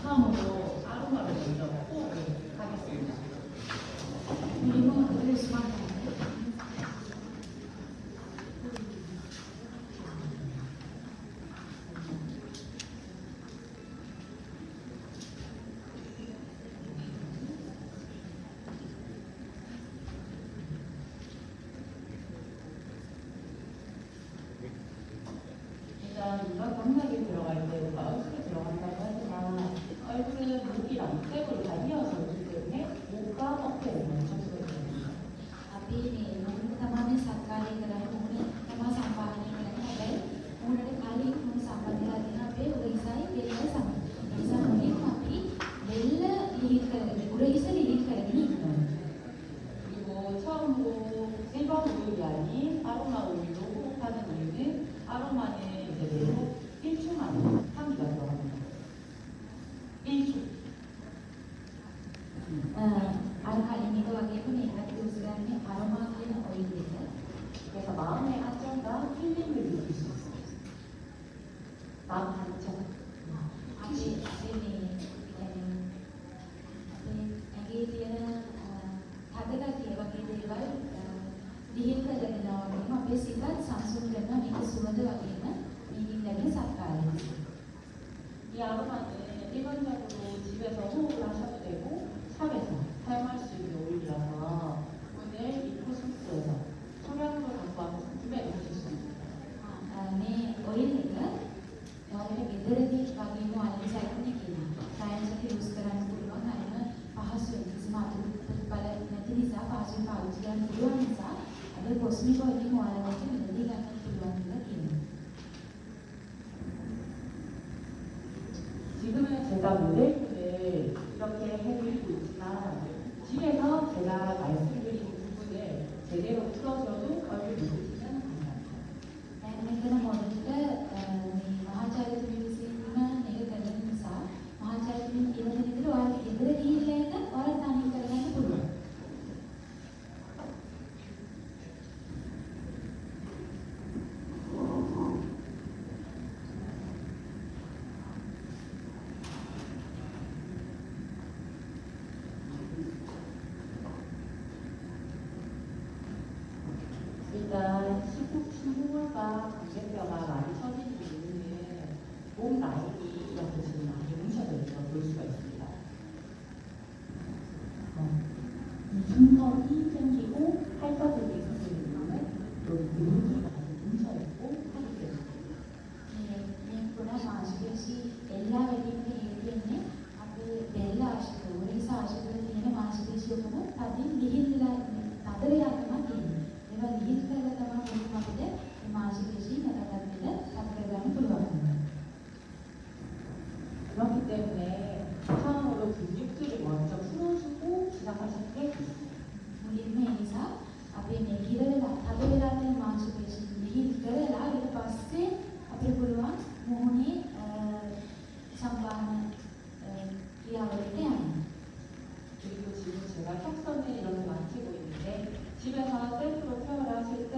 처음으로 아로마를 먼저 호흡을 하겠습니다. Minimum at least 1 time. 일단 누가 강하게 들어갈 때 우리가 얼굴에 들어간다고 하지만 얼굴은 목이랑 폐부를 다 이어서 오기 때문에 목과 어깨를 먼저 들어줍니다. අපි මේ මොකද තමයි සත්කාරය කරන්න ඕනේ තමයි සම්පාදනය කරන්න හැබැයි මොනට කලින් මොන සම්බන්ධලා දෙන අපේ උරහිසයි දෙල්ල සමග. ඒ නිසා මුලින්ම අපි දෙල්ල ලිහිල් කරගෙන උරහිස ලිහිල් කරගෙන ඉන්නවා. 그리고 처음으로 일반 오일이 아닌 아로마 오일로 호흡하는 이유는 아로마는 이제대로 1초 만에 향기가 들어갑니다. 1초. අර කලින් එක වගේම මේකට යොස් ගන්න අරෝමා කියන ඔයිල් එක. 그래서 마음의 안정과 힐링을 느낄 수 있어요. 마음 안정. අපි මේ ඇගේ තියෙන හදගතිය වගේ දේවල් ලිහිල් කරගෙන යනවාම අපේ සිතත් සංසුන් වෙනවා මේක සුවඳ වගේම මේකින් ලැබෙන සත්කාරය. 이 아로마는 일반적으로 집에서 호흡을 하셔도 되고 샵에서 사용할 수 있는 오일이라서 오늘 이 코스모스에서 소량으로 갖고 와서 구매해 주실 수 있습니다. මේ ඔයිල් එක ඔයාලට ගෙදරදී වගේම අනිත් සැකනේ කියනවා. සයන්ස් එක යූස් කරන්න පුළුවන් අයින පහසුවෙන් කිසිම අතුරුපල නැති නිසා පහසුවෙන් පාවිච්චි කරන්න පුළුවන් නිසා අද කොස්මික් ඔයිල් එක ඔයාලට මෙතනදී ගන්න පුළුවන් කියලා කියනවා. 지금은 제가 모델분을 이렇게 해드리고 있지만 집에서 제가 말씀드린 부분을 제대로 풀어줘도 얼굴 느끼지는 않아요. දැන් මෙතන මොඩල්ට මේ මහාචාර්යතුමිය විසින් මේක කරන නිසා මහාචාර්යතුමිය කියන විදිහට ඔයාලට ගෙදර ගිහිල්ලා එක ඔයාලා තනියම කරගන්න පුළුවන්. 일단 신부가 광대뼈가 많이 처지는 이유는 몸 라인이 이렇게 지금 많이 뭉쳐져 있어 볼 수가 있습니다. 이 중턱이 생기고 팔자들이 생기는 이유는 여기 근육이 많이 뭉쳐있고 하기 때문에 මේ පුරා මාංශපේශී එල්ලා වැඩිම හේතුවෙන්නේ අපේ බෙල්ල ආශ්‍රිත උරහිස ආශ්‍රිත තියෙන මාංශපේශී ඔක්කොම තදින් ලිහිල්ලා තද වෙලා තමයි තියෙන්නේ. ඒවා ලිහිල් කරලා තමයි මොකද අපිට මේ මාංශපේශී නැතත් දෙල තද කරගන්න පුළුවන්. 그렇기 때문에 처음으로 근육들을 먼저 풀어주고 시작하시는 게 좋습니다. මුලින්ම ඒ නිසා අපි මේ කිරවලා තද වෙලා තියෙන මාංශපේශී ලිහිල් කරලා ඊට පස්සේ අපිට පුළුවන් මොහොනේ සම්බාහන ක්‍රියාවලියට යන්න. 그리고 지금 제가 턱선을 이렇게 만지고 있는데 집에서 셀프로 케어를 하실 때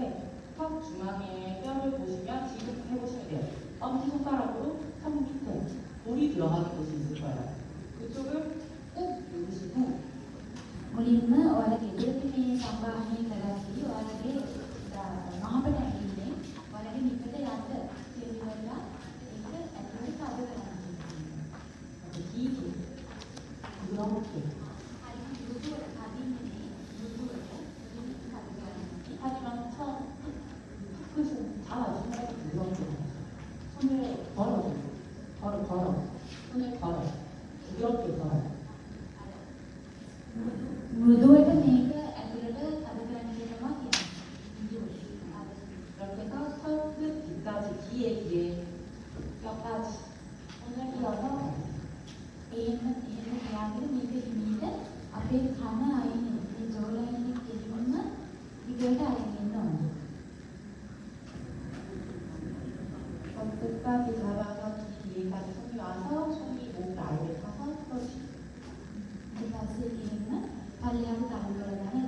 턱 중앙에 뼈를 보시면 지금 해보시면 돼요. 엄지손가락으로 턱 밑에 볼이 들어가는 곳이 있을 거예요. 그쪽을 꾹 누르시고 මුලින්ම ඔයාලගේ ගෙදරදී මේ සම්බාහනය කරද්දී ඔයාලගේ මහපට ඇඟිල්ලෙන් ඔයාලගේ නිකට යන්න කියනවා ඒක ඇතුලේ තද කරන්න. 길게 이렇게 하지만 처음 끝은 잡아주면 이렇게 손을 걸어줘요. 걸어 손을 걸어 이렇게 걸어요. මෘදුවට මේක ඇතුලට තද කරන්න කියනවා කියන්නේ. 이렇게 해서 손끝 뒤까지 뒤에 뼈까지 손을 이어서 එහෙම තියාගෙන මේක හිමීට අපේ කන අයිනේ මේ ජෝලයිනේ කෙලින්ම ඉගට අයින් වෙන්න ඕනේ. 끝까지 잡아서 귀 뒤에까지 손이 와서 손이 목 라인에 타서 풀어주고 ඊට පස්සේ කෙලින්ම පල්ලෙහාට තල්ලු කරගන්න